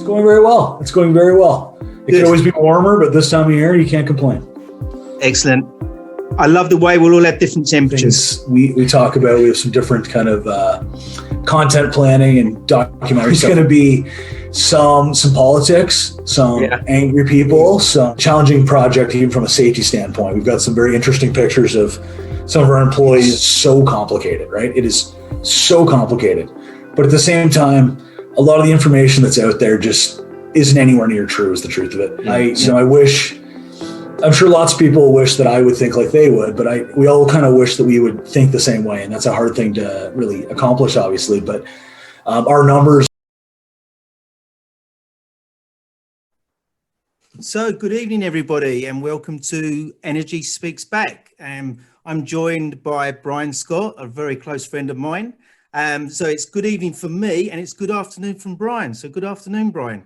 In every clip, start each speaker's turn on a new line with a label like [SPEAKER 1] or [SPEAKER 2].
[SPEAKER 1] It's going very well. It's going very well. It could always be warmer, but this time of year, you can't complain.
[SPEAKER 2] Excellent. I love the way we'll all have different temperatures.
[SPEAKER 1] We talk about, we have some different kind of content planning and documentaries. It's going to be some politics, some angry people, some challenging project, even from a safety standpoint. We've got some very interesting pictures of some of our employees. So complicated, right? It is so complicated. But at the same time, a lot of the information that's out there just isn't anywhere near true, is the truth of it. I'm sure lots of people wish that I would think like they would, but we all kind of wish that we would think the same way. And that's a hard thing to really accomplish, obviously. But our numbers.
[SPEAKER 2] So good evening, everybody, and welcome to Energy Speaks Back. I'm joined by Brian Scott, a very close friend of mine. So it's good evening for me and it's good afternoon from Brian. So good afternoon, Brian.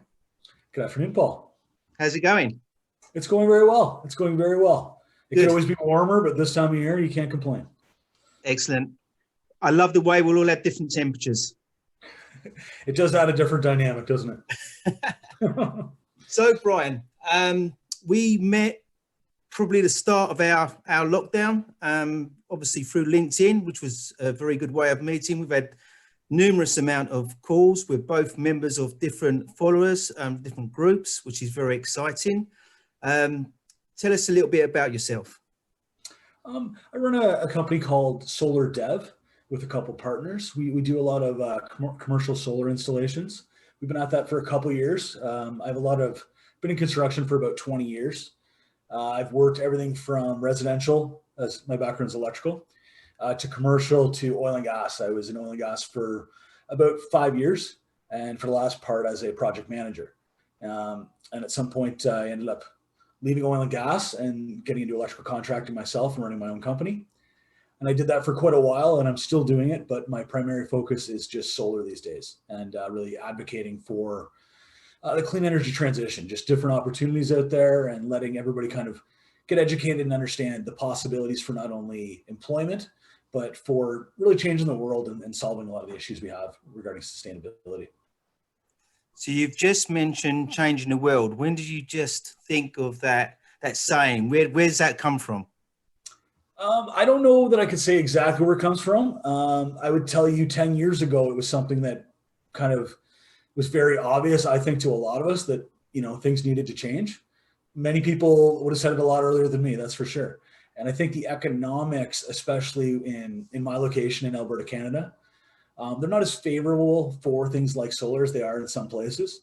[SPEAKER 1] Good afternoon, Paul.
[SPEAKER 2] How's it going?
[SPEAKER 1] It's going very well. It's going very well. It could always be warmer, but this time of year, you can't complain.
[SPEAKER 2] Excellent. I love the way we'll all have different temperatures.
[SPEAKER 1] It does add a different dynamic, doesn't it?
[SPEAKER 2] So, Brian, we met probably the start of our lockdown, obviously through LinkedIn, which was a very good way of meeting. We've had numerous amount of calls. We're both members of different followers, different groups, which is very exciting. Tell us a little bit about yourself.
[SPEAKER 1] I run a company called Solar Dev with a couple partners. We do a lot of commercial solar installations. We've been at that for a couple of years. I've been in construction for about 20 years. I've worked everything from residential, as my background is electrical, to commercial to oil and gas. I was in oil and gas for about 5 years, and for the last part as a project manager. And at some point, I ended up leaving oil and gas and getting into electrical contracting myself and running my own company. And I did that for quite a while, and I'm still doing it, but my primary focus is just solar these days, and really advocating for the clean energy transition, just different opportunities out there, and letting everybody kind of get educated and understand the possibilities for not only employment, but for really changing the world and solving a lot of the issues we have regarding sustainability.
[SPEAKER 2] So you've just mentioned changing the world. When did you just think of that saying? Where's that come from?
[SPEAKER 1] I don't know that I could say exactly where it comes from. I would tell you 10 years ago, it was something that kind of was very obvious, I think, to a lot of us that, things needed to change. Many people would have said it a lot earlier than me, that's for sure. And I think the economics, especially in my location in Alberta, Canada, they're not as favorable for things like solar as they are in some places.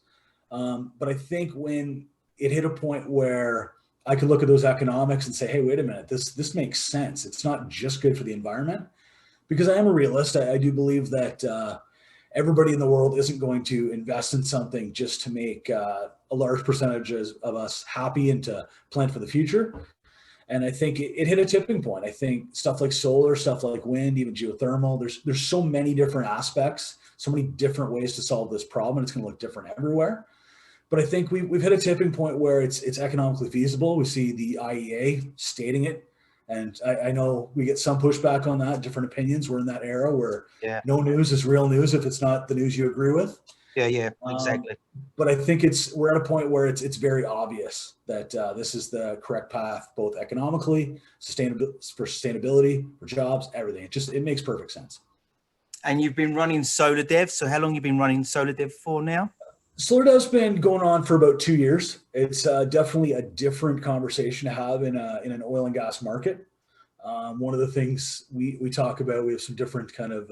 [SPEAKER 1] But I think when it hit a point where I could look at those economics and say, hey, wait a minute, this makes sense. It's not just good for the environment. Because I am a realist. I do believe that everybody in the world isn't going to invest in something just to make a large percentage of us happy and to plan for the future. And I think it hit a tipping point. I think stuff like solar, stuff like wind, even geothermal, there's so many different aspects, so many different ways to solve this problem, and it's going to look different everywhere. But I think we've hit a tipping point where it's economically feasible. We see the IEA stating it. And I know we get some pushback on that, different opinions. We're in that era where no news is real news if it's not the news you agree with.
[SPEAKER 2] Yeah, exactly.
[SPEAKER 1] But I think we're at a point where it's very obvious that this is the correct path, both economically, for sustainability, for jobs, everything. It makes perfect sense.
[SPEAKER 2] And you've been running Solar Dev. So how long have you been running Solar Dev for now?
[SPEAKER 1] Solar Dev's been going on for about 2 years. It's definitely a different conversation to have in an oil and gas market. One of the things we talk about, we have some different kind of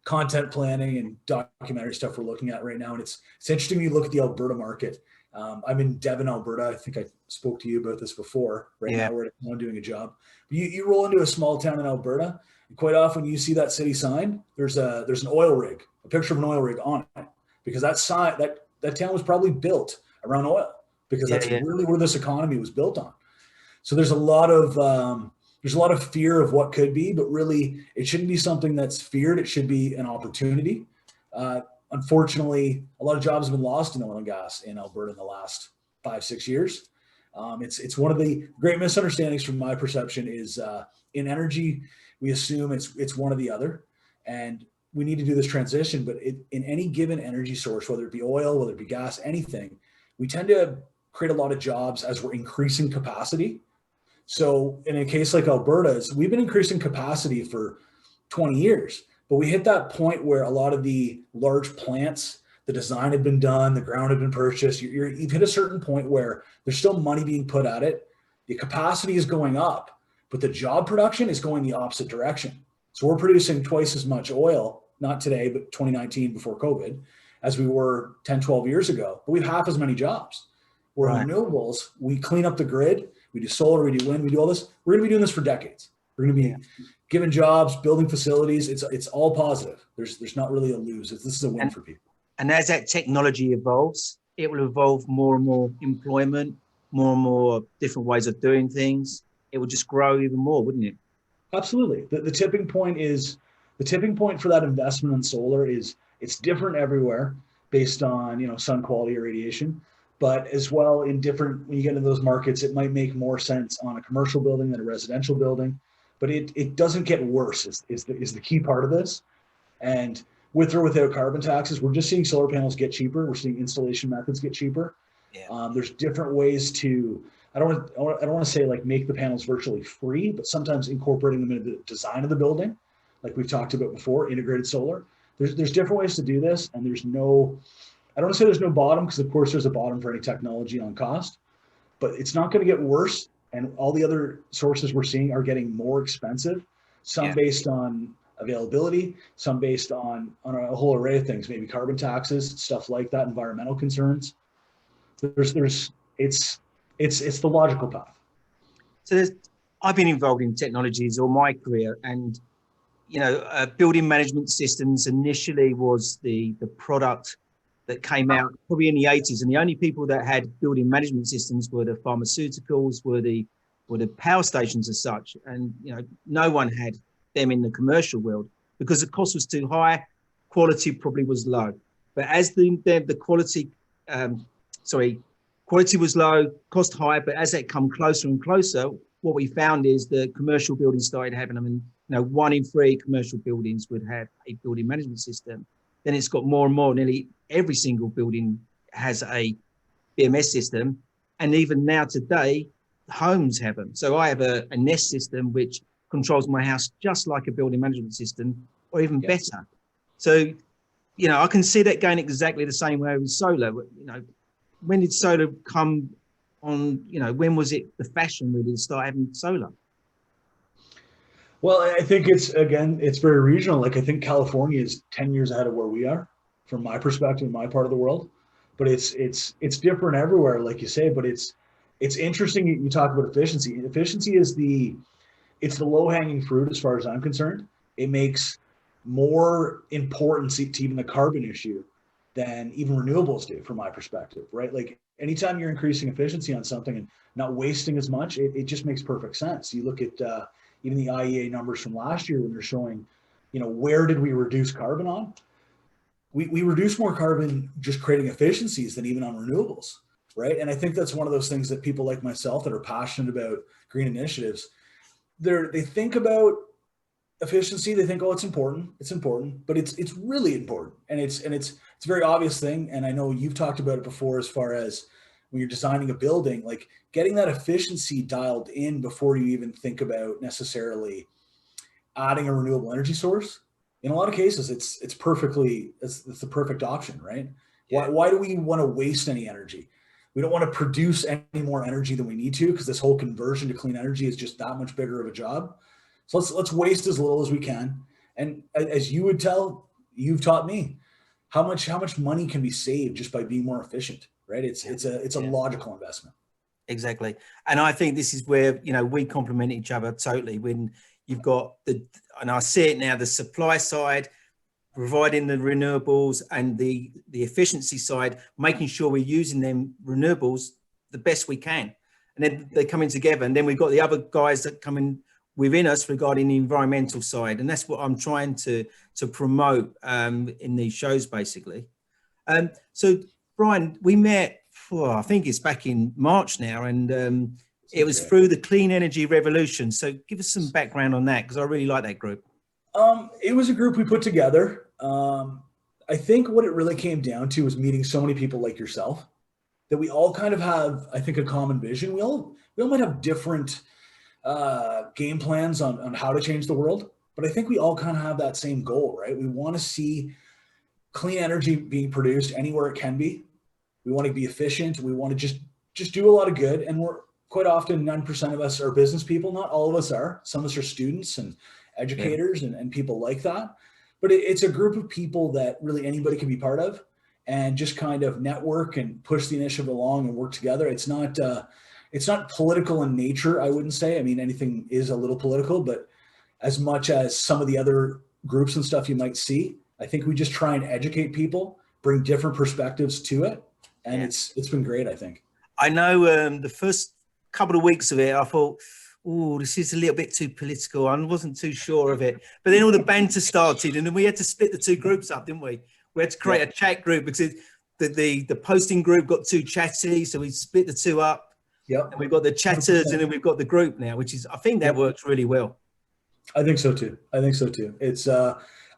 [SPEAKER 1] content planning and documentary stuff we're looking at right now. And it's interesting when you look at the Alberta market. I'm in Devon, Alberta. I think I spoke to you about this before. Now we're doing a job. But you roll into a small town in Alberta, and quite often you see that city sign. There's an oil rig, a picture of an oil rig on it. Because that town was probably built around oil, because that's really where this economy was built on. So there's a lot of fear of what could be, but really it shouldn't be something that's feared. It should be an opportunity. Unfortunately, a lot of jobs have been lost in oil and gas in Alberta in the last 5-6 years. It's one of the great misunderstandings from my perception is in energy, we assume it's one or the other. And we need to do this transition, but in any given energy source, whether it be oil, whether it be gas, anything, we tend to create a lot of jobs as we're increasing capacity. So in a case like Alberta's, we've been increasing capacity for 20 years, but we hit that point where a lot of the large plants, the design had been done, the ground had been purchased. You've hit a certain point where there's still money being put at it. The capacity is going up, but the job production is going the opposite direction. So we're producing twice as much oil, not today, but 2019 before COVID, as we were 10, 12 years ago. But we have half as many jobs. Where
[SPEAKER 2] Right.
[SPEAKER 1] renewables, we clean up the grid, we do solar, we do wind, we do all this. We're going to be doing this for decades. We're going to be giving jobs, building facilities. It's all positive. There's not really a lose. This is a win for people.
[SPEAKER 2] And as that technology evolves, it will evolve more and more employment, more and more different ways of doing things. It will just grow even more, wouldn't it?
[SPEAKER 1] Absolutely. The tipping point for that investment in solar is it's different everywhere based on, sun quality or radiation, but as well when you get into those markets, it might make more sense on a commercial building than a residential building, but it doesn't get worse is the key part of this. And with or without carbon taxes, we're just seeing solar panels get cheaper. We're seeing installation methods get cheaper.
[SPEAKER 2] Yeah.
[SPEAKER 1] There's different ways to, I don't want to say like make the panels virtually free, but sometimes incorporating them into the design of the building, like we've talked about before, integrated solar. There's different ways to do this, and I don't want to say there's no bottom, because of course there's a bottom for any technology on cost, but it's not going to get worse. And all the other sources we're seeing are getting more expensive, some based on availability, some based on a whole array of things, maybe carbon taxes, stuff like that, environmental concerns. It's the logical path.
[SPEAKER 2] So I've been involved in technologies all my career, and building management systems initially was the product that came out probably in the 80s, and the only people that had building management systems were the pharmaceuticals, were the power stations as such, and no one had them in the commercial world because the cost was too high, quality probably was low. But as the quality was low, cost high, but as that come closer and closer, what we found is the commercial buildings started having them, and 1 in 3 commercial buildings would have a building management system. Then it's got more and more. Nearly every single building has a BMS system, and even now today, homes have them. So I have a Nest system which controls my house just like a building management system, or even better. So, I can see that going exactly the same way with solar. When did solar come on? When was it the fashion really to start having solar?
[SPEAKER 1] Well, I think it's very regional. Like I think California is 10 years ahead of where we are, from my perspective, my part of the world. But it's different everywhere, like you say. But it's interesting. You talk about efficiency. Efficiency is the low-hanging fruit as far as I'm concerned. It makes more importance to even the carbon issue than even renewables do, from my perspective, right? Like anytime you're increasing efficiency on something and not wasting as much, it just makes perfect sense. You look at even the IEA numbers from last year when they're showing, where did we reduce carbon on? We reduce more carbon just creating efficiencies than even on renewables, right? And I think that's one of those things that people like myself that are passionate about green initiatives, they think about efficiency. They think, oh, it's important, but it's really important, and it's a very obvious thing. And I know you've talked about it before, as far as when you're designing a building, like getting that efficiency dialed in before you even think about necessarily adding a renewable energy source. In a lot of cases, it's the perfect option, right? Why do we want to waste any energy? We don't want to produce any more energy than we need to, because this whole conversion to clean energy is just that much bigger of a job. So let's waste as little as we can. And as you've taught me, how much money can be saved just by being more efficient, right? It's a logical investment.
[SPEAKER 2] Exactly. And I think this is where, we complement each other totally. When you've got and I see it now, the supply side, providing the renewables, and the efficiency side, making sure we're using them renewables the best we can. And then they're coming together. And then we've got the other guys that come in within us regarding the environmental side. And that's what I'm trying to promote in these shows, basically. So, Brian, we met, I think it's back in March now, and it was through the Clean Energy Revolution. So give us some background on that, because I really like that group.
[SPEAKER 1] It was a group we put together. I think what it really came down to was meeting so many people like yourself that we all kind of have, I think, a common vision. We all might have different game plans on how to change the world, but I think we all kind of have that same goal, right? We want to see clean energy being produced anywhere it can be. We want to be efficient. We want to just do a lot of good. And we're quite often 9% of us are business people. Not all of us are. Some of us are students and educators and people like that. But it's a group of people that really anybody can be part of and just kind of network and push the initiative along and work together. It's not political in nature, I wouldn't say. I mean, anything is a little political, but as much as some of the other groups and stuff you might see, I think we just try and educate people, bring different perspectives to it. And it's been great, I think.
[SPEAKER 2] I know the first couple of weeks of it, I thought, oh, this is a little bit too political. I wasn't too sure of it. But then all the banter started, and then we had to split the two groups up, didn't we? We had to create a chat group because the posting group got too chatty, so we split the two up.
[SPEAKER 1] Yep.
[SPEAKER 2] And we've got the chatters, 100%. And then we've got the group now, which is, I think that works really well.
[SPEAKER 1] I think so too. It's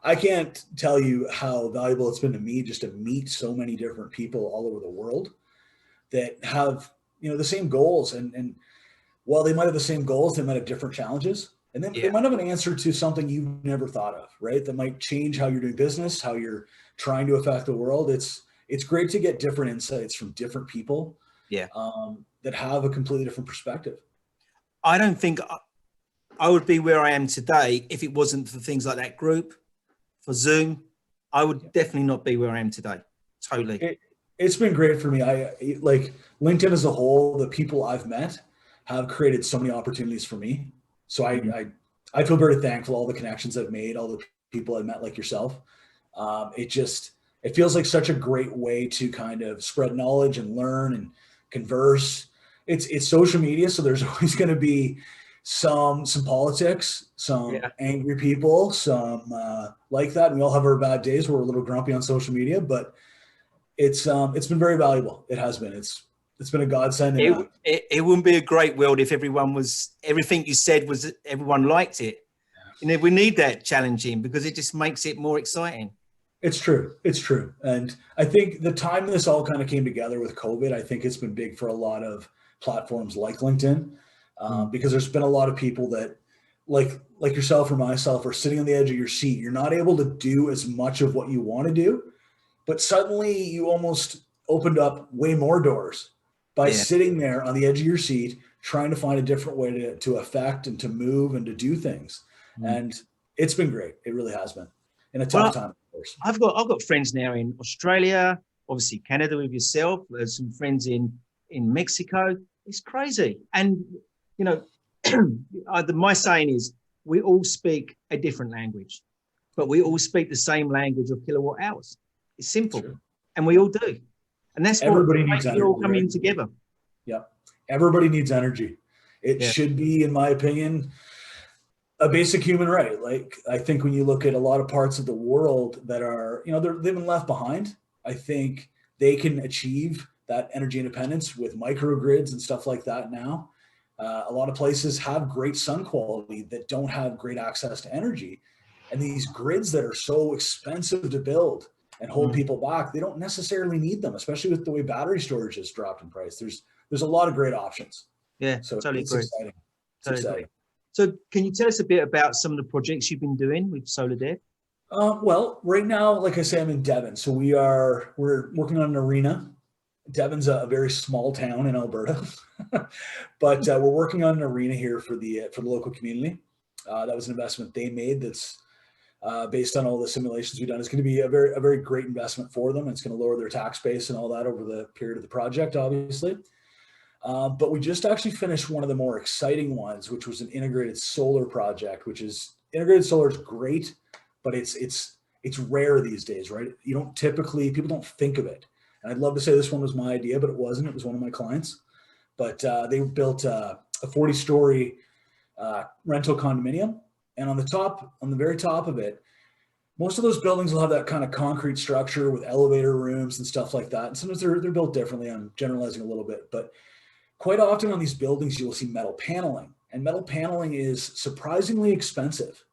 [SPEAKER 1] I can't tell you how valuable it's been to me just to meet so many different people all over the world that have, the same goals. And while they might have the same goals, they might have different challenges. And then they might have an answer to something you've never thought of, right? That might change how you're doing business, how you're trying to affect the world. It's great to get different insights from different people that have a completely different perspective.
[SPEAKER 2] I don't think I would be where I am today if it wasn't for things like that group, for Zoom. I would definitely not be where I am today. Totally.
[SPEAKER 1] It's been great for me. I like LinkedIn as a whole. The people I've met have created so many opportunities for me. So I feel very thankful. All the connections I've made, all the people I've met like yourself. It feels like such a great way to kind of spread knowledge and learn and converse. It's social media, so there's always going to be some politics, some angry people, some like that. And we all have our bad days where we're a little grumpy on social media, but it's been very valuable. It has been. It's been a godsend.
[SPEAKER 2] It wouldn't be a great world if everything you said was everyone liked it. We need that challenging because it just makes it more exciting.
[SPEAKER 1] It's true. And I think the time this all kind of came together with COVID, I think it's been big for a lot of platforms like LinkedIn. Because there's been a lot of people that like yourself or myself are sitting on the edge of your seat. You're not able to do as much of what you want to do, but suddenly you almost opened up way more doors by sitting there on the edge of your seat, trying to find a different way to affect and to move and to do things. And it's been great. It really has been in a tough time, of course.
[SPEAKER 2] I've got friends now in Australia, obviously Canada with yourself. There's some friends in Mexico. It's crazy. And my saying is we all speak a different language, but we all speak the same language of kilowatt hours. It's simple. And we all do. And that's
[SPEAKER 1] everybody needs energy.
[SPEAKER 2] We're all coming together.
[SPEAKER 1] Yeah. Everybody needs energy. It should be, in my opinion, a basic human right. Like, I think when you look at a lot of parts of the world that are, they've been left behind, I think they can achieve that energy independence with microgrids and stuff like that now. A lot of places have great sun quality that don't have great access to energy. And these grids that are so expensive to build and hold people back, they don't necessarily need them, especially with the way battery storage has dropped in price. There's a lot of great options.
[SPEAKER 2] Yeah,
[SPEAKER 1] so
[SPEAKER 2] totally
[SPEAKER 1] it's
[SPEAKER 2] great.
[SPEAKER 1] Exciting. It's
[SPEAKER 2] totally
[SPEAKER 1] exciting.
[SPEAKER 2] So can you tell us a bit about some of the projects you've been doing with Solar Dev?
[SPEAKER 1] Well, right now, like I say, I'm in Devon. So we're working on an arena. Devon's a very small town in Alberta, but we're working on an arena here for the local community. That was an investment they made. That's based on all the simulations we've done. It's going to be a very great investment for them. It's going to lower their tax base and all that over the period of the project, obviously. But we just actually finished one of the more exciting ones, which was an integrated solar project. Integrated solar is great, but it's rare these days, right? People don't think of it. And I'd love to say this one was my idea, but it wasn't. It was one of my clients. But they built a 40-story rental condominium. And on the very top of it, most of those buildings will have that kind of concrete structure with elevator rooms and stuff like that. And sometimes they're built differently. I'm generalizing a little bit. But quite often on these buildings, you will see metal paneling. And metal paneling is surprisingly expensive.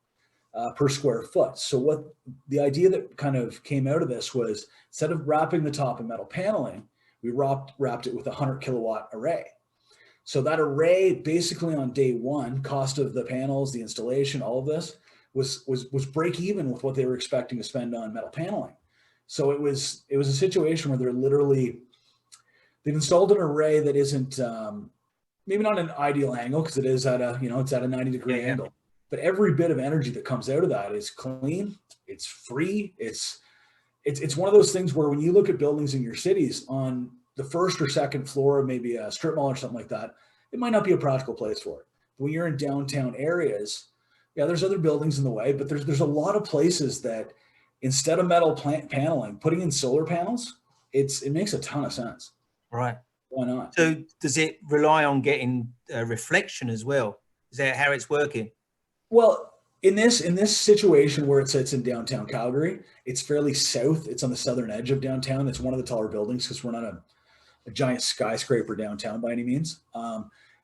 [SPEAKER 1] per square foot. So what the idea that kind of came out of this was, instead of wrapping the top in metal paneling, we wrapped it with a 100 kilowatt array. So that array, basically on day one, cost of the panels, the installation, all of this was break even with what they were expecting to spend on metal paneling. So it was a situation where they've installed an array that isn't maybe not an ideal angle, because it is at a it's at a 90-degree angle. But every bit of energy that comes out of that is clean, it's free, it's one of those things where when you look at buildings in your cities, on the first or second floor of maybe a strip mall or something like that, it might not be a practical place for it. When you're in downtown areas, there's other buildings in the way, but there's a lot of places that instead of metal paneling, putting in solar panels, it makes a ton of sense.
[SPEAKER 2] Right.
[SPEAKER 1] Why not?
[SPEAKER 2] So does it rely on getting reflection as well? Is that how it's working?
[SPEAKER 1] Well, in this situation where it sits in downtown Calgary, it's fairly south. It's on the southern edge of downtown. It's one of the taller buildings, because we're not a giant skyscraper downtown by any means.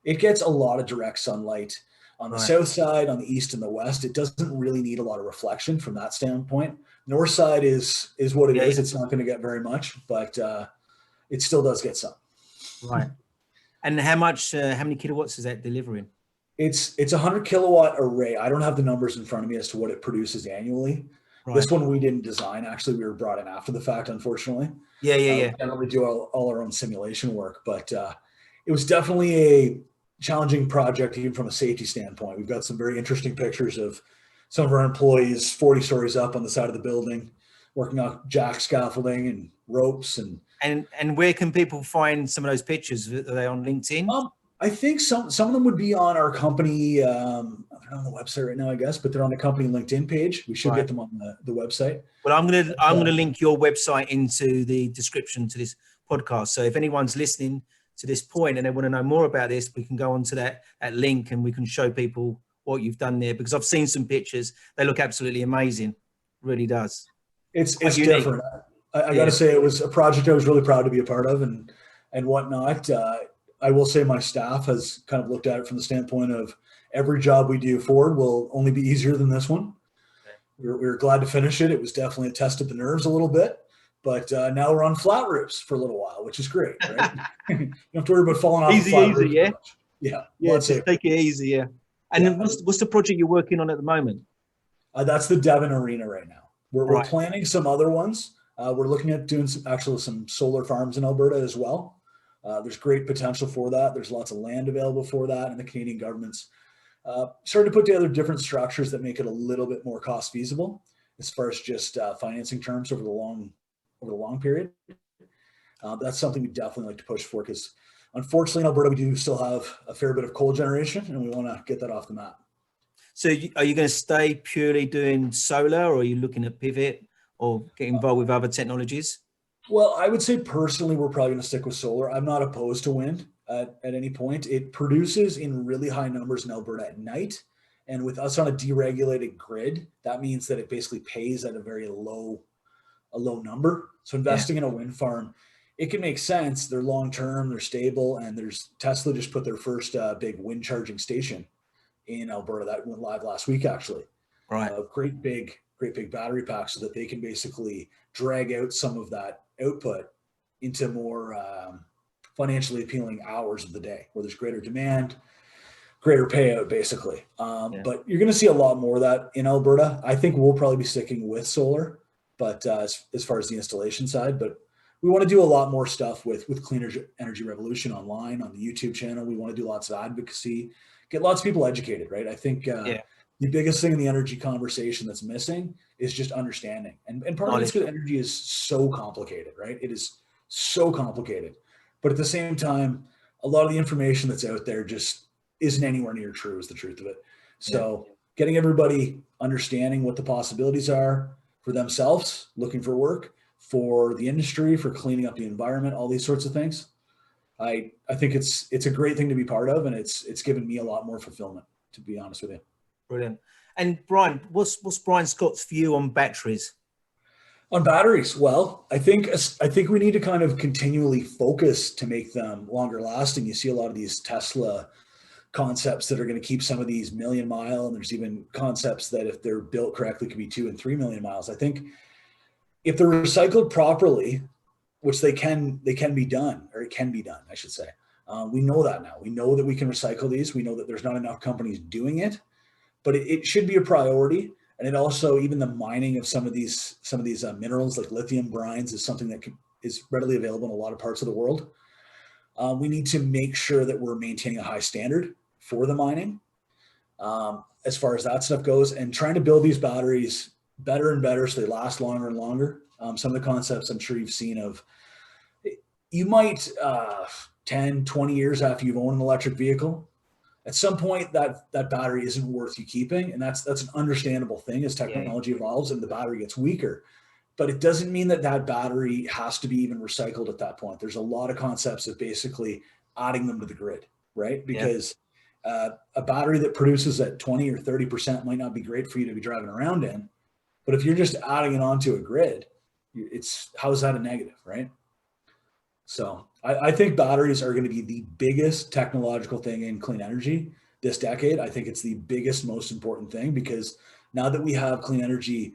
[SPEAKER 1] It gets a lot of direct sunlight on the south side, on the east and the west. It doesn't really need a lot of reflection from that standpoint. North side is what it is. It's not going to get very much, but it still does get some.
[SPEAKER 2] Right. And how many kilowatts is that delivering?
[SPEAKER 1] It's a 100 kilowatt array. I don't have the numbers in front of me as to what it produces annually. Right. This one we didn't design. Actually, we were brought in after the fact, unfortunately.
[SPEAKER 2] Yeah.
[SPEAKER 1] We generally do all our own simulation work, but it was definitely a challenging project, even from a safety standpoint. We've got some very interesting pictures of some of our employees 40 stories up on the side of the building, working on jack scaffolding and ropes.
[SPEAKER 2] And where can people find some of those pictures? Are they on LinkedIn?
[SPEAKER 1] I think some of them would be on our company. They're on the website right now, I guess, but they're on the company LinkedIn page. We should get them on the website.
[SPEAKER 2] Well, I'm gonna link your website into the description to this podcast. So if anyone's listening to this point and they want to know more about this, we can go onto that link and we can show people what you've done there, because I've seen some pictures. They look absolutely amazing. It really does.
[SPEAKER 1] It's different. I got to say, it was a project I was really proud to be a part of and whatnot. I will say my staff has kind of looked at it from the standpoint of every job we do forward will only be easier than this one. We were glad to finish it. It was definitely a test of the nerves a little bit, but now we're on flat roofs for a little while, which is great, right? You don't have to worry about falling off.
[SPEAKER 2] Easy, yeah.
[SPEAKER 1] Yeah.
[SPEAKER 2] Just take it easy, yeah. And then what's the project you're working on at the moment?
[SPEAKER 1] That's the Devon Arena right now. We're planning some other ones. We're looking at doing some solar farms in Alberta as well. There's great potential for that. There's lots of land available for that, and the Canadian government's starting to put together different structures that make it a little bit more cost feasible as far as just financing terms over the long period. That's something we definitely like to push for, because unfortunately in Alberta we do still have a fair bit of coal generation, and we want to get that off the map.
[SPEAKER 2] So are you going to stay purely doing solar, or are you looking at pivot or get involved with other technologies?
[SPEAKER 1] Well, I would say personally, we're probably going to stick with solar. I'm not opposed to wind at any point. It produces in really high numbers in Alberta at night. And with us on a deregulated grid, that means that it basically pays at a very low number. So investing in a wind farm, it can make sense. They're long-term, they're stable, and Tesla just put their first big wind charging station in Alberta that went live last week, actually.
[SPEAKER 2] Right.
[SPEAKER 1] Great big battery pack, so that they can basically drag out some of that output into more financially appealing hours of the day where there's greater demand, greater payout, basically. But you're going to see a lot more of that in Alberta. I think we'll probably be sticking with solar, but as far as the installation side, but we want to do a lot more stuff with Clean Energy Revolution online on the YouTube channel. We want to do lots of advocacy, get lots of people educated, right? I think the biggest thing in the energy conversation that's missing is just understanding. And part of it's because energy is so complicated, right? It is so complicated. But at the same time, a lot of the information that's out there just isn't anywhere near true, is the truth of it. So getting everybody understanding what the possibilities are for themselves, looking for work, for the industry, for cleaning up the environment, all these sorts of things. I think it's a great thing to be part of, and it's given me a lot more fulfillment, to be honest with you.
[SPEAKER 2] Brilliant. And Brian, what's Brian Scott's view on batteries?
[SPEAKER 1] On batteries, well, I think we need to kind of continually focus to make them longer lasting. You see a lot of these Tesla concepts that are going to keep some of these million mile, and there's even concepts that if they're built correctly could be 2 and 3 million miles. I think if they're recycled properly, which they can be done, or it can be done, I should say. We know that now. We know that we can recycle these. We know that there's not enough companies doing it, but it should be a priority. And it also, even the mining of some of these minerals like lithium brines is something that is readily available in a lot of parts of the world. We need to make sure that we're maintaining a high standard for the mining as far as that stuff goes, and trying to build these batteries better and better so they last longer and longer. Some of the concepts I'm sure you've seen of, you might 10, 20 years after you've owned an electric vehicle, at some point that battery isn't worth you keeping. And that's an understandable thing as technology evolves and the battery gets weaker. But it doesn't mean that battery has to be even recycled at that point. There's a lot of concepts of basically adding them to the grid, right? Because a battery that produces at 20 or 30% might not be great for you to be driving around in. But if you're just adding it onto a grid, how is that a negative, right? So I think batteries are going to be the biggest technological thing in clean energy this decade. I think it's the biggest, most important thing, because now that we have clean energy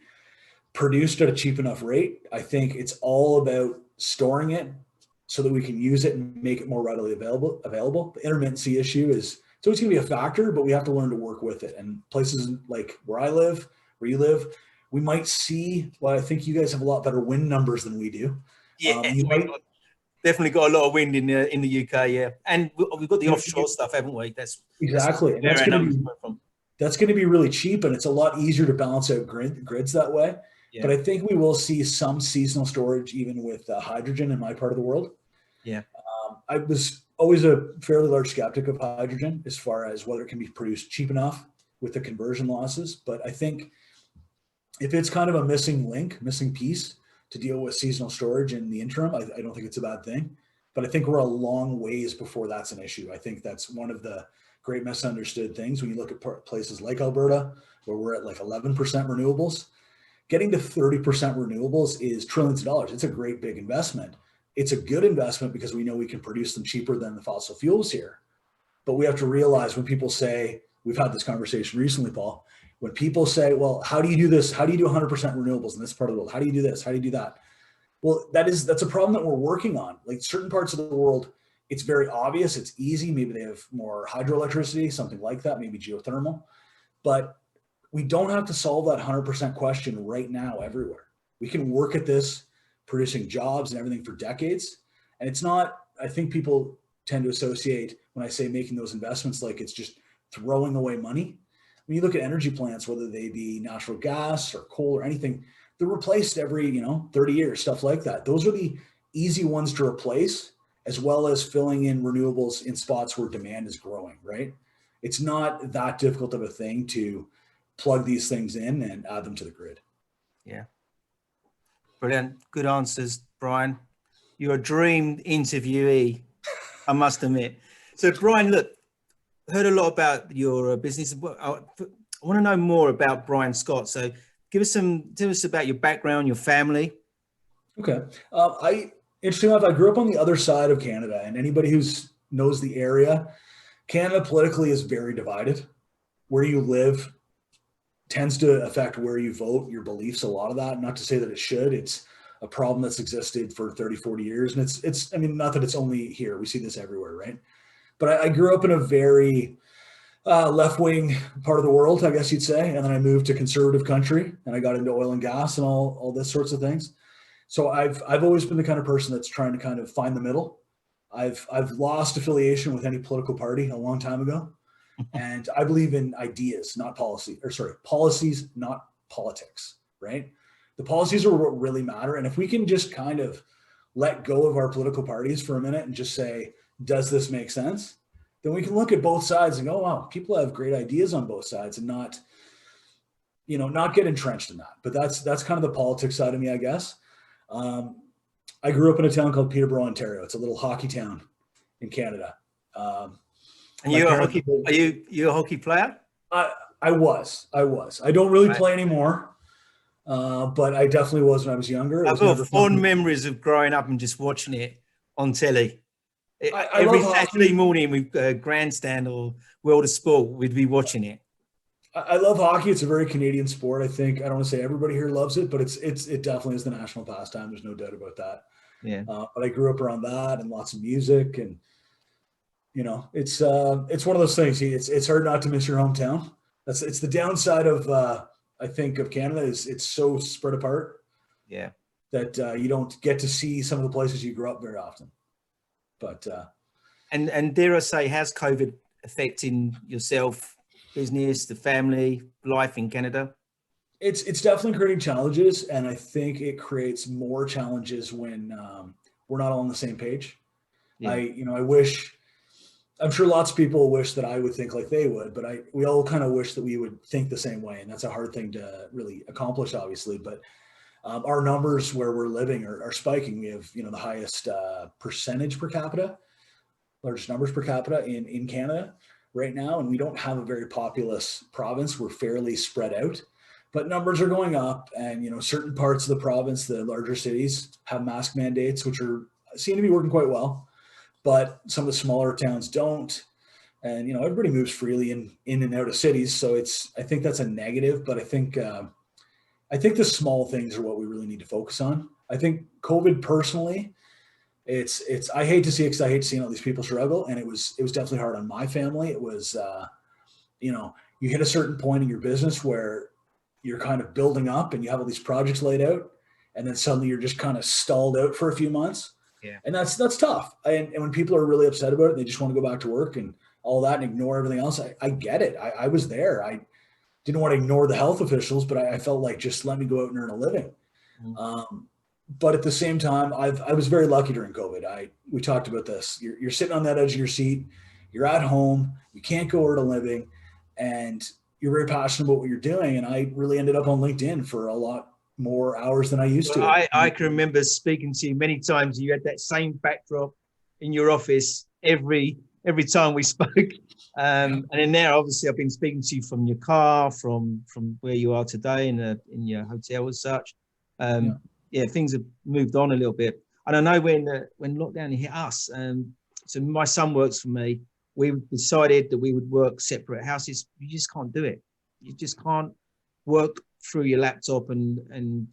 [SPEAKER 1] produced at a cheap enough rate, I think it's all about storing it so that we can use it and make it more readily available. The intermittency issue it's always going to be a factor, but we have to learn to work with it. And places like where I live, where you live, we might see, well, I think you guys have a lot better wind numbers than we do.
[SPEAKER 2] Yeah, definitely got a lot of wind in the UK, yeah. And we've got the offshore stuff, haven't we? That's
[SPEAKER 1] exactly. And that's going to be really cheap, and it's a lot easier to balance out grids that way. Yeah. But I think we will see some seasonal storage even with hydrogen in my part of the world.
[SPEAKER 2] Yeah.
[SPEAKER 1] I was always a fairly large skeptic of hydrogen as far as whether it can be produced cheap enough with the conversion losses. But I think if it's kind of a missing piece to deal with seasonal storage in the interim, I don't think it's a bad thing. But I think we're a long ways before that's an issue. I think that's one of the great misunderstood things when you look at places like Alberta, where we're at like 11% renewables. Getting to 30% renewables is trillions of dollars. It's a great big investment. It's a good investment because we know we can produce them cheaper than the fossil fuels here. But we have to realize when people say, we've had this conversation recently, Paul, when people say, well, how do you do this? How do you do 100% renewables in this part of the world? How do you do this? How do you do that? Well, that's a problem that we're working on. Like certain parts of the world, it's very obvious. It's easy. Maybe they have more hydroelectricity, something like that, maybe geothermal. But we don't have to solve that 100% question right now everywhere. We can work at this, producing jobs and everything for decades. And it's not, I think people tend to associate when I say making those investments like it's just throwing away money. When you look at energy plants, whether they be natural gas or coal or anything, they're replaced every 30 years, stuff like that. Those are the easy ones to replace, as well as filling in renewables in spots where demand is growing, right? It's not that difficult of a thing to plug these things in and add them to the grid.
[SPEAKER 2] Yeah. Brilliant. Good answers, Brian. You're a dream interviewee, I must admit. So Brian, look, heard a lot about your business. I want to know more about Brian Scott. So tell us about your background, your family.
[SPEAKER 1] Okay. Interestingly enough, I grew up on the other side of Canada, and anybody who knows the area, Canada politically is very divided. Where you live tends to affect where you vote, your beliefs, a lot of that. Not to say that it should. It's a problem that's existed for 30, 40 years. And it's not that it's only here. We see this everywhere, right? But I grew up in a very left-wing part of the world, I guess you'd say. And then I moved to conservative country, and I got into oil and gas and all this sorts of things. So I've always been the kind of person that's trying to kind of find the middle. I've lost affiliation with any political party a long time ago. And I believe in ideas, not policies, not politics, right? The policies are what really matter. And if we can just kind of let go of our political parties for a minute and just say, does this make sense? Then we can look at both sides and go, wow, people have great ideas on both sides, and not get entrenched in that. But that's kind of the politics side of me, I guess. I grew up in a town called Peterborough, Ontario. It's a little hockey town in Canada.
[SPEAKER 2] And you're a hockey player?
[SPEAKER 1] I was. I don't really play anymore, but I definitely was when I was younger.
[SPEAKER 2] I've got fond memories of growing up and just watching it on telly.
[SPEAKER 1] I
[SPEAKER 2] Every
[SPEAKER 1] love
[SPEAKER 2] Saturday
[SPEAKER 1] hockey.
[SPEAKER 2] morning with Grandstand or World of Sport, we'd be watching it.
[SPEAKER 1] I love hockey. It's a very Canadian sport. I think I don't want to say everybody here loves it, but it definitely is the national pastime. There's no doubt about that.
[SPEAKER 2] Yeah.
[SPEAKER 1] But I grew up around that and lots of music, and it's one of those things. It's hard not to miss your hometown. It's the downside of I think of Canada is it's so spread apart.
[SPEAKER 2] Yeah.
[SPEAKER 1] That you don't get to see some of the places you grew up very often. But
[SPEAKER 2] and dare I say, how's COVID affecting yourself, business, the family, life in Canada?
[SPEAKER 1] it's definitely creating challenges, and I think it creates more challenges when we're not all on the same page.
[SPEAKER 2] Yeah.
[SPEAKER 1] I wish. I'm sure lots of people wish that I would think like they would, but we all kind of wish that we would think the same way, and that's a hard thing to really accomplish, obviously. But our numbers where we're living are spiking. We have the highest percentage per capita, largest numbers per capita in Canada right now, and we don't have a very populous province. We're fairly spread out, but numbers are going up, and certain parts of the province, the larger cities, have mask mandates, which seem to be working quite well, but some of the smaller towns don't. And everybody moves freely in and out of cities, so I think that's a negative. But I think the small things are what we really need to focus on. I think COVID personally, I hate to see it because I hate seeing all these people struggle, and it was definitely hard on my family. It was you hit a certain point in your business where you're kind of building up and you have all these projects laid out, and then suddenly you're just kind of stalled out for a few months.
[SPEAKER 2] Yeah.
[SPEAKER 1] And that's tough. And when people are really upset about it, they just want to go back to work and all that and ignore everything else. I get it. I was there. I didn't want to ignore the health officials, but I felt like just let me go out and earn a living.
[SPEAKER 2] Mm-hmm.
[SPEAKER 1] But at the same time, I was very lucky during COVID. We talked about this. You're sitting on that edge of your seat. You're at home. You can't go earn a living, and you're very passionate about what you're doing. And I really ended up on LinkedIn for a lot more hours than I used to.
[SPEAKER 2] I can remember speaking to you many times. You had that same backdrop in your office every time we spoke. And then now, obviously, I've been speaking to you from your car, from where you are today in your hotel as such. Things have moved on a little bit. And I know when lockdown hit us, so my son works for me. We decided that we would work separate houses. You just can't do it. You just can't work through your laptop and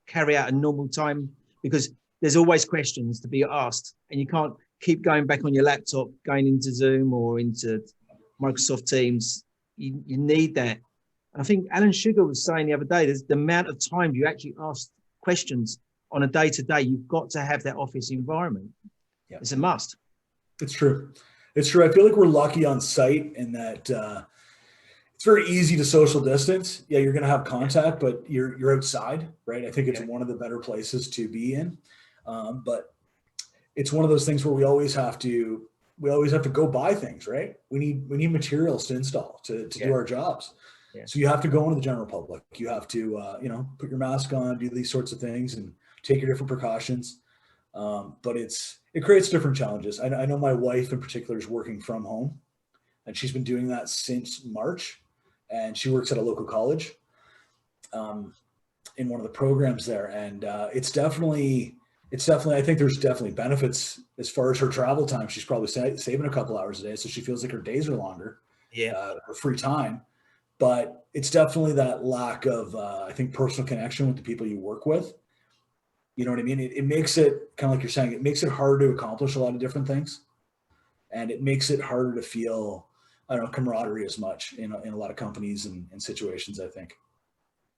[SPEAKER 2] carry out a normal time, because there's always questions to be asked, and you can't keep going back on your laptop, going into Zoom or into Microsoft Teams. You need that. And I think Alan Sugar was saying the other day, there's the amount of time you actually ask questions on a day-to-day. You've got to have that office environment. Yeah. It's a must.
[SPEAKER 1] It's true. It's true. I feel like we're lucky on site in that it's very easy to social distance. Yeah, you're going to have contact, but you're outside, right? I think it's one of the better places to be in. But it's one of those things where we always have to go buy things, right? We need materials to install to do our jobs. Yeah. So you have to go into the general public. You have to put your mask on, do these sorts of things, and take your different precautions. But it creates different challenges. I know my wife in particular is working from home, and she's been doing that since March, and she works at a local college in one of the programs there. And it's definitely, I think there's definitely benefits as far as her travel time. She's probably saving a couple hours a day, so she feels like her days are longer.
[SPEAKER 2] Yeah,
[SPEAKER 1] her free time. But it's definitely that lack of, I think, personal connection with the people you work with. You know what I mean? It makes it kind of like you're saying, it makes it harder to accomplish a lot of different things. And it makes it harder to feel, I don't know, camaraderie as much in a lot of companies and situations, I think.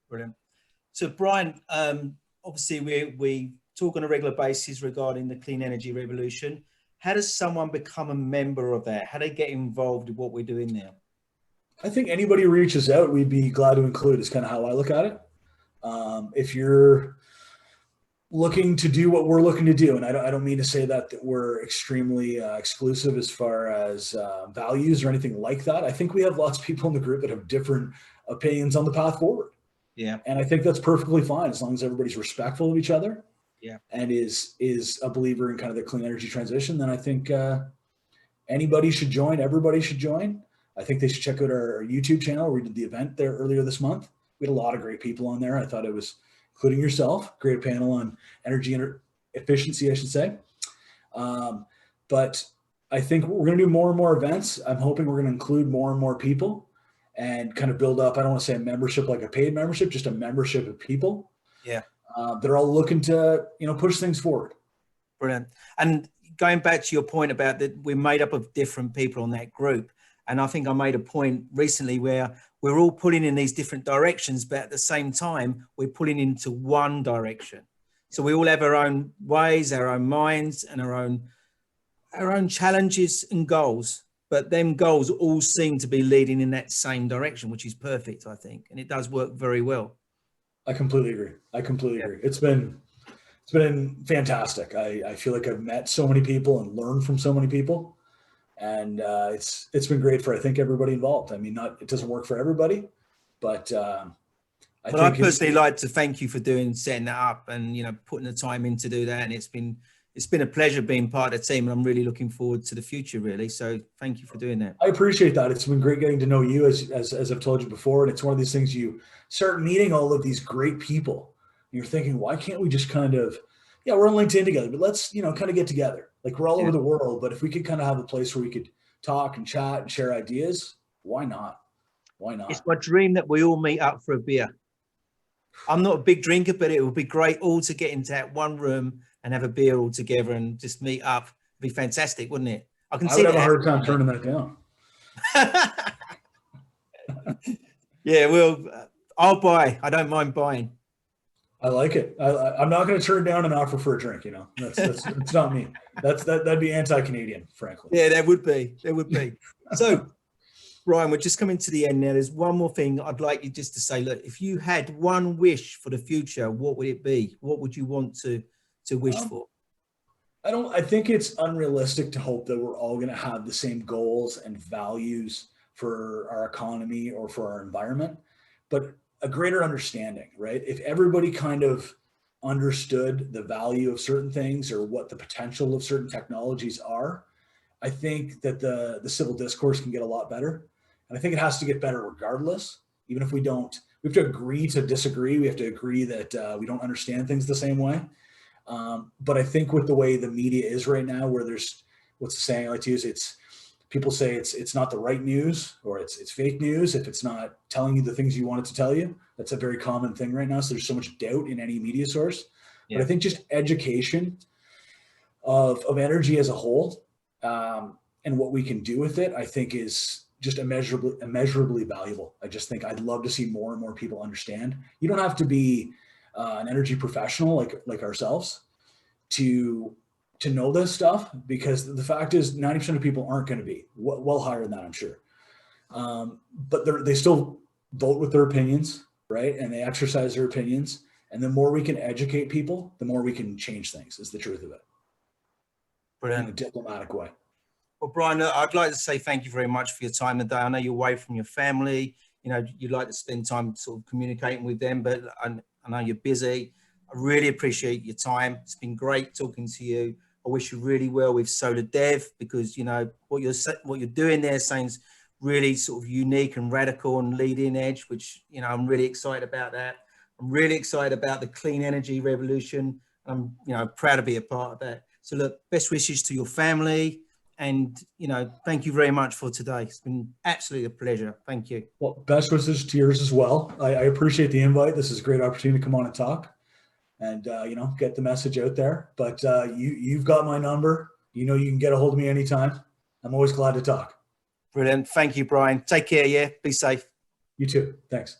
[SPEAKER 2] Brilliant. So Brian, obviously we talk on a regular basis regarding the clean energy revolution. How does someone become a member of that? How do they get involved in what we're doing now?
[SPEAKER 1] I think anybody who reaches out, we'd be glad to include, is kind of how I look at it. If you're looking to do what we're looking to do, and I don't mean to say that we're extremely exclusive as far as values or anything like that. I think we have lots of people in the group that have different opinions on the path forward.
[SPEAKER 2] Yeah.
[SPEAKER 1] And I think that's perfectly fine as long as everybody's respectful of each other.
[SPEAKER 2] Yeah.
[SPEAKER 1] And is a believer in kind of the clean energy transition. Then I think anybody should join. Everybody should join. I think they should check out our YouTube channel. We did the event there earlier this month. We had a lot of great people on there. I thought it was, including yourself, great panel on energy efficiency, I should say. but I think we're going to do more and more events. I'm hoping we're going to include more and more people and kind of build up. I don't want to say a membership like a paid membership, just a membership of people.
[SPEAKER 2] Yeah.
[SPEAKER 1] They're all looking to, push things forward.
[SPEAKER 2] Brilliant. And going back to your point about that, we're made up of different people on that group. And I think I made a point recently where we're all pulling in these different directions, but at the same time, we're pulling into one direction. So we all have our own ways, our own minds, and our own challenges and goals. But them goals all seem to be leading in that same direction, which is perfect, I think. And it does work very well.
[SPEAKER 1] I completely agree. It's been fantastic. I feel like I've met so many people and learned from so many people. And it's been great for, I think, everybody involved. I mean, it doesn't work for everybody, but
[SPEAKER 2] I personally like to thank you for setting that up and, putting the time in to do that. And it's been a pleasure being part of the team, and I'm really looking forward to the future, really. So thank you for doing that.
[SPEAKER 1] I appreciate that. It's been great getting to know you, as I've told you before. And it's one of these things, you start meeting all of these great people. And you're thinking, why can't we just kind of, we're on LinkedIn together, but let's, kind of get together. Like, we're all over the world, but if we could kind of have a place where we could talk and chat and share ideas, why not? Why not?
[SPEAKER 2] It's my dream that we all meet up for a beer. I'm not a big drinker, but it would be great all to get into that one room and have a beer all together and just meet up. It'd be fantastic, wouldn't it?
[SPEAKER 1] I would have a hard time turning that down.
[SPEAKER 2] Yeah, well, I'll buy. I don't mind buying.
[SPEAKER 1] I like it. I'm not going to turn down an offer for a drink. That's it's not me. That'd be anti-Canadian, frankly.
[SPEAKER 2] Yeah, that would be. So, Brian, we're just coming to the end now. There's one more thing I'd like you just to say. Look, if you had one wish for the future, what would it be? What would you want to wish for?
[SPEAKER 1] I think it's unrealistic to hope that we're all going to have the same goals and values for our economy or for our environment, but a greater understanding, right? If everybody kind of understood the value of certain things or what the potential of certain technologies are, I think that the civil discourse can get a lot better. And I think it has to get better regardless, even if we have to agree to disagree. We have to agree that we don't understand things the same way. But I think with the way the media is right now, where there's, what's the saying I like to use? People say it's not the right news, or it's fake news if it's not telling you the things you want it to tell you. That's a very common thing right now. So there's so much doubt in any media source. Yeah. But I think just education of energy as a whole, and what we can do with it, I think is just immeasurably valuable. I just think I'd love to see more and more people understand. You don't have to be an energy professional like ourselves to know this stuff, because the fact is 90% of people aren't going to be well higher than that, I'm sure. But they still vote with their opinions, right? And they exercise their opinions. And the more we can educate people, the more we can change things, is the truth of it.
[SPEAKER 2] Brilliant.
[SPEAKER 1] In a diplomatic way.
[SPEAKER 2] Well, Brian, I'd like to say thank you very much for your time today. I know you're away from your family. You like to spend time sort of communicating with them, but I know you're busy. I really appreciate your time. It's been great talking to you. I wish you really well with Solar Dev, because what you're doing there sounds really sort of unique and radical and leading edge, which I'm really excited about that. I'm really excited about the clean energy revolution. I'm proud to be a part of that. So look, best wishes to your family, and thank you very much for today. It's been absolutely a pleasure. Thank you.
[SPEAKER 1] Well, best wishes to yours as well. I appreciate the invite. This is a great opportunity to come on and talk. And, get the message out there. But you've got my number. You can get a hold of me anytime. I'm always glad to talk.
[SPEAKER 2] Brilliant. Thank you, Brian. Take care. Yeah. Be safe.
[SPEAKER 1] You too. Thanks.